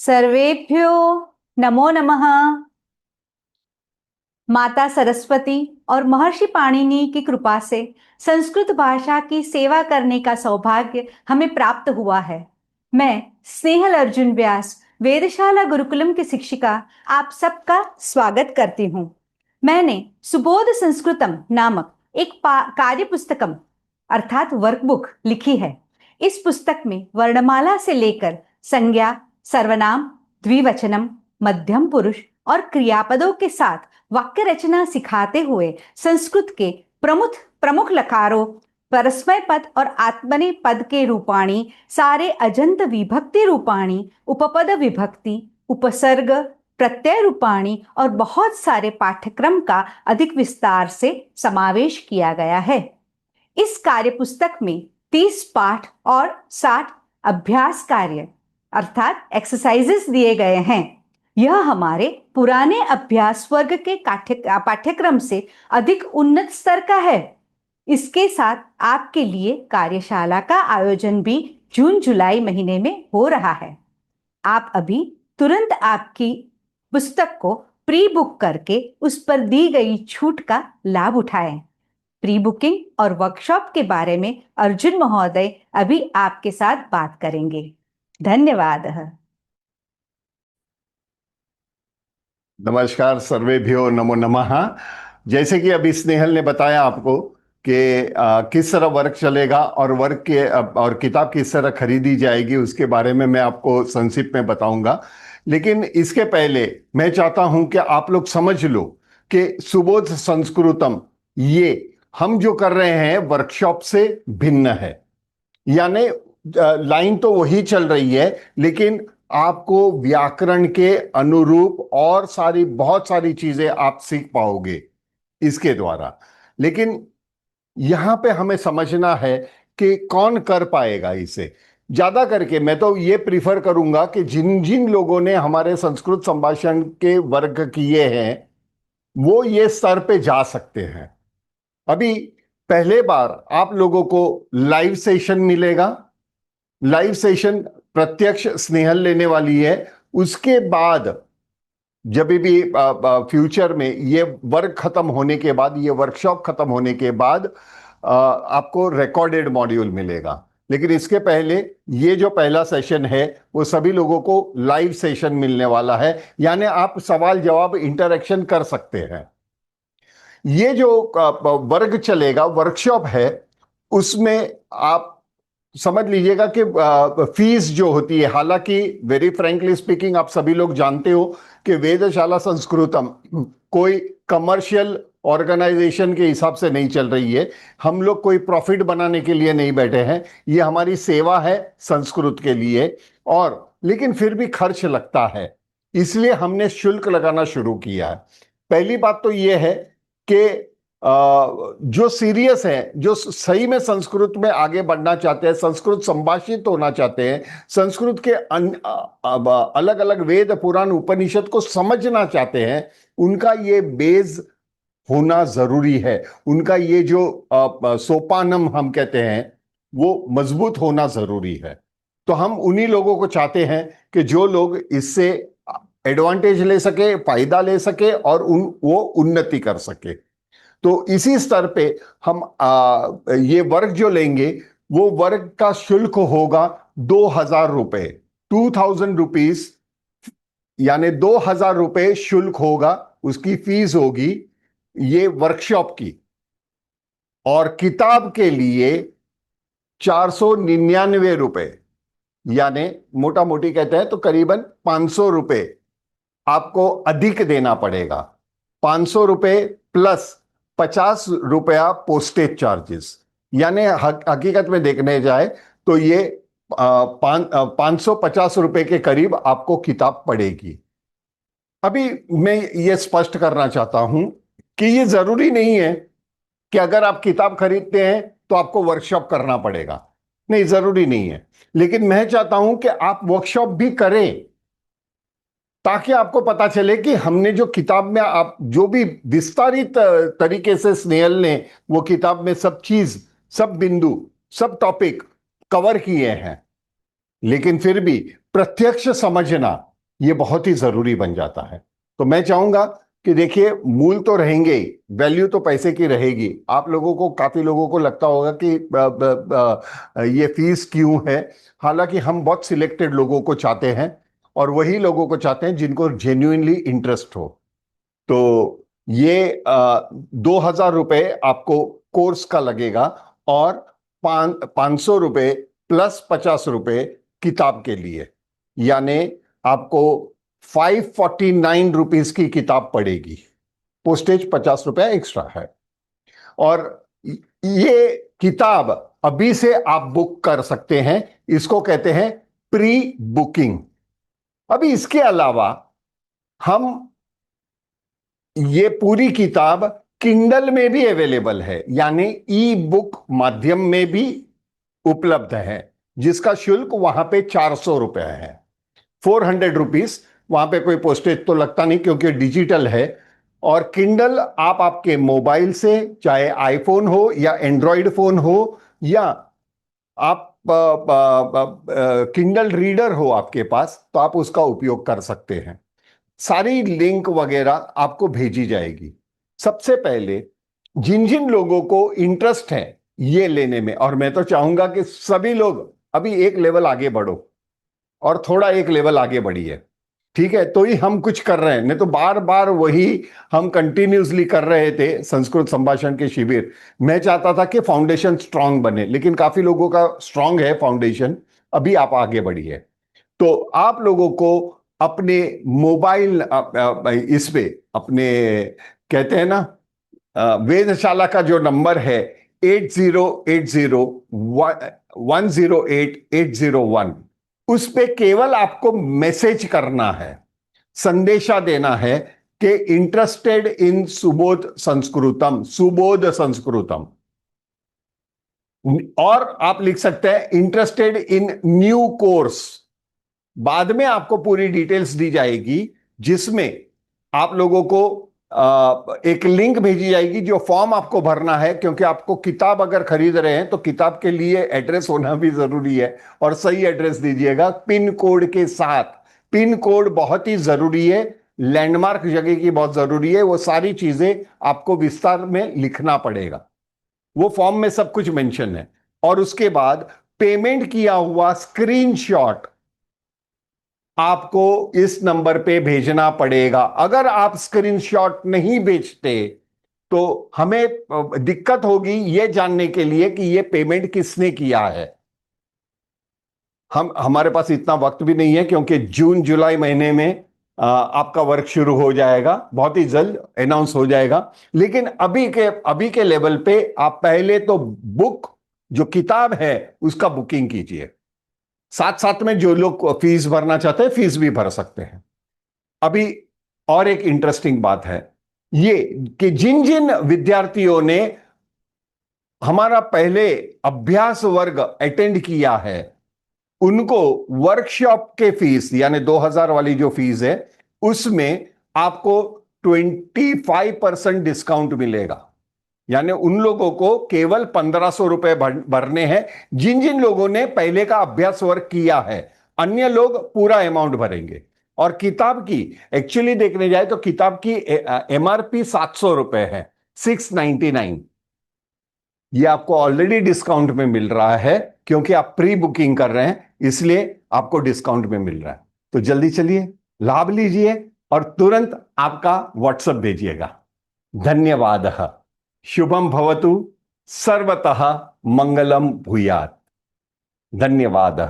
सर्वेभ्यो नमो नमः। माता सरस्वती और महर्षि पाणिनि की कृपा से संस्कृत भाषा की सेवा करने का सौभाग्य हमें प्राप्त हुआ है। मैं स्नेहल अर्जुन व्यास, वेदशाला गुरुकुलम की शिक्षिका, आप सबका स्वागत करती हूँ। मैंने सुबोध संस्कृतम नामक एक कार्य पुस्तकम अर्थात वर्कबुक लिखी है। इस पुस्तक में वर्णमाला से लेकर संज्ञा, सर्वनाम, द्विवचनम, मध्यम पुरुष और क्रियापदों के साथ वाक्य रचना सिखाते हुए संस्कृत के प्रमुख प्रमुख लकारों, परस्मै पद और आत्मनेपद पद के रूपाणी, सारे अजंत विभक्ति रूपाणी, उपपद विभक्ति, उपसर्ग, प्रत्यय रूपाणी और बहुत सारे पाठ्यक्रम का अधिक विस्तार से समावेश किया गया है। इस कार्य पुस्तक में 30 पाठ और 60 अभ्यास कार्य अर्थात एक्सरसाइजेस दिए गए हैं। यह हमारे पुराने अभ्यास वर्ग के पाठ्यक्रम से अधिक उन्नत स्तर का है। इसके साथ आपके लिए कार्यशाला का आयोजन भी जून जुलाई महीने में हो रहा है। आप अभी तुरंत आपकी पुस्तक को प्री बुक करके उस पर दी गई छूट का लाभ उठाएं। प्री बुकिंग और वर्कशॉप के बारे में अर्जुन महोदय अभी आपके साथ बात करेंगे। धन्यवाद। नमस्कार, सर्वेभ्यो नमो नमः। जैसे कि अभी स्नेहल ने बताया आपको कि किस तरह वर्क चलेगा और वर्क के और किताब किस तरह खरीदी जाएगी, उसके बारे में मैं आपको संक्षिप्त में बताऊंगा। लेकिन इसके पहले मैं चाहता हूं कि आप लोग समझ लो कि सुबोध संस्कृतम ये हम जो कर रहे हैं वर्कशॉप से भिन्न है। यानी लाइन तो वही चल रही है, लेकिन आपको व्याकरण के अनुरूप और बहुत सारी चीजें आप सीख पाओगे इसके द्वारा। लेकिन यहां पे हमें समझना है कि कौन कर पाएगा इसे। ज्यादा करके मैं तो ये प्रीफर करूंगा कि जिन जिन लोगों ने हमारे संस्कृत संभाषण के वर्ग किए हैं वो ये स्तर पे जा सकते हैं। अभी पहले बार आप लोगों को लाइव सेशन मिलेगा। लाइव सेशन प्रत्यक्ष स्नेहल लेने वाली है। उसके बाद जब भी फ्यूचर में ये वर्क खत्म होने के बाद, ये वर्कशॉप खत्म होने के बाद आपको रिकॉर्डेड मॉड्यूल मिलेगा। लेकिन इसके पहले ये जो पहला सेशन है वो सभी लोगों को लाइव सेशन मिलने वाला है। यानी आप सवाल जवाब इंटरेक्शन कर सकते हैं। ये जो वर्ग चलेगा, वर्कशॉप है, उसमें आप समझ लीजिएगा कि फीस जो होती है, हालांकि वेरी फ्रैंकली स्पीकिंग आप सभी लोग जानते हो कि वेदशाला संस्कृतम कोई कमर्शियल ऑर्गेनाइजेशन के हिसाब से नहीं चल रही है। हम लोग कोई प्रॉफिट बनाने के लिए नहीं बैठे हैं। ये हमारी सेवा है संस्कृत के लिए। और लेकिन फिर भी खर्च लगता है, इसलिए हमने शुल्क लगाना शुरू किया है। पहली बात तो ये है कि जो सीरियस है, जो सही में संस्कृत में आगे बढ़ना चाहते हैं, संस्कृत संभाषित होना चाहते हैं, संस्कृत के अलग अलग वेद पुराण उपनिषद को समझना चाहते हैं, उनका ये बेस होना जरूरी है। उनका ये जो सोपानम हम कहते हैं वो मजबूत होना जरूरी है। तो हम उन्हीं लोगों को चाहते हैं कि जो लोग इससे एडवांटेज ले सके, फायदा ले सके और वो उन्नति कर सके। तो इसी स्तर पे हम ये वर्ग जो लेंगे वो वर्ग का शुल्क होगा 2000 रुपए, 2000 रुपीज, यानी 2000 रुपए शुल्क होगा, उसकी फीस होगी ये वर्कशॉप की। और किताब के लिए 499 रुपए, यानी मोटा मोटी कहते हैं तो करीबन 500 रुपए आपको अधिक देना पड़ेगा। 500 रुपए प्लस 50 रुपया पोस्टेज चार्जेस, यानी हकीकत में देखने जाए तो ये 550 रुपए के करीब आपको किताब पड़ेगी। अभी मैं ये स्पष्ट करना चाहता हूं कि ये जरूरी नहीं है कि अगर आप किताब खरीदते हैं तो आपको वर्कशॉप करना पड़ेगा। नहीं, जरूरी नहीं है। लेकिन मैं चाहता हूं कि आप वर्कशॉप भी करें ताकि आपको पता चले कि हमने जो किताब में आप जो भी विस्तारित तरीके से स्नेहल ने वो किताब में सब चीज, सब बिंदु, सब टॉपिक कवर किए हैं। लेकिन फिर भी प्रत्यक्ष समझना ये बहुत ही जरूरी बन जाता है। तो मैं चाहूंगा कि देखिए, मूल तो रहेंगे ही, वैल्यू तो पैसे की रहेगी। आप लोगों को, काफी लोगों को लगता होगा कि ये फीस क्यों है। हालांकि हम बहुत सिलेक्टेड लोगों को चाहते हैं, और वही लोगों को चाहते हैं जिनको जेन्युइनली इंटरेस्ट हो। तो ये 2,000 रुपये आपको कोर्स का लगेगा, और 500 रुपये प्लस 50 रुपये किताब के लिए, यानी आपको 549 रुपीज की किताब पड़ेगी। पोस्टेज 50 रुपया एक्स्ट्रा है। और ये किताब अभी से आप बुक कर सकते हैं, इसको कहते हैं प्री बुकिंग। अभी इसके अलावा हम ये पूरी किताब किंडल में भी अवेलेबल है, यानी ई बुक माध्यम में भी उपलब्ध है, जिसका शुल्क वहां पे 400 रुपया है, 400 रुपीज। वहां पे कोई पोस्टेज तो लगता नहीं क्योंकि डिजिटल है। और किंडल आप आपके मोबाइल से, चाहे आईफोन हो या एंड्रॉयड फोन हो, या आप किंडल रीडर हो आपके पास, तो आप उसका उपयोग कर सकते हैं। सारी लिंक वगैरह आपको भेजी जाएगी। सबसे पहले जिन जिन लोगों को इंटरेस्ट है ये लेने में, और मैं तो चाहूंगा कि सभी लोग अभी एक लेवल आगे बढ़ो, और थोड़ा एक लेवल आगे बढ़िए, ठीक है? तो ही हम कुछ कर रहे हैं, नहीं तो बार बार वही हम कंटिन्यूसली कर रहे थे संस्कृत संभाषण के शिविर। मैं चाहता था कि फाउंडेशन स्ट्रांग बने, लेकिन काफी लोगों का स्ट्रांग है फाउंडेशन। अभी आप आगे बढ़िए। तो आप लोगों को अपने मोबाइल इस पे अपने, कहते हैं ना, वेधशाला का जो नंबर है 8080108801, उस पे केवल आपको मैसेज करना है, संदेशा देना है कि इंटरेस्टेड इन सुबोध संस्कृतम, सुबोध संस्कृतम। और आप लिख सकते हैं इंटरेस्टेड इन न्यू कोर्स। बाद में आपको पूरी डिटेल्स दी जाएगी, जिसमें आप लोगों को एक लिंक भेजी जाएगी, जो फॉर्म आपको भरना है, क्योंकि आपको किताब अगर खरीद रहे हैं तो किताब के लिए एड्रेस होना भी जरूरी है, और सही एड्रेस दीजिएगा पिन कोड के साथ। पिन कोड बहुत ही जरूरी है, लैंडमार्क जगह की बहुत जरूरी है। वो सारी चीजें आपको विस्तार में लिखना पड़ेगा, वो फॉर्म में सब कुछ मेंशन है। और उसके बाद पेमेंट किया हुआ स्क्रीनशॉट आपको इस नंबर पे भेजना पड़ेगा। अगर आप स्क्रीनशॉट नहीं भेजते तो हमें दिक्कत होगी ये जानने के लिए कि ये पेमेंट किसने किया है। हमारे पास इतना वक्त भी नहीं है, क्योंकि जून जुलाई महीने में आपका वर्क शुरू हो जाएगा, बहुत ही जल्द अनाउंस हो जाएगा। लेकिन अभी के लेवल पे आप पहले तो बुक, जो किताब है उसका बुकिंग कीजिए। साथ साथ में जो लोग फीस भरना चाहते हैं फीस भी भर सकते हैं। अभी और एक इंटरेस्टिंग बात है ये, कि जिन जिन विद्यार्थियों ने हमारा पहले अभ्यास वर्ग अटेंड किया है, उनको वर्कशॉप के फीस, यानी 2,000 वाली जो फीस है, उसमें आपको 25% डिस्काउंट मिलेगा। यानी उन लोगों को केवल 1,500 रुपए भरने हैं, जिन जिन लोगों ने पहले का अभ्यास वर्ग किया है। अन्य लोग पूरा अमाउंट भरेंगे। और किताब की, एक्चुअली देखने जाए तो किताब की MRP 700 रुपए है, 699। ये आपको ऑलरेडी डिस्काउंट में मिल रहा है, क्योंकि आप प्री बुकिंग कर रहे हैं, इसलिए आपको डिस्काउंट में मिल रहा है। तो जल्दी चलिए, लाभ लीजिए, और तुरंत आपका व्हाट्सएप भेजिएगा। धन्यवाद। शुभम भवतु, सर्वतः मंगलम भूयात्। धन्यवाद।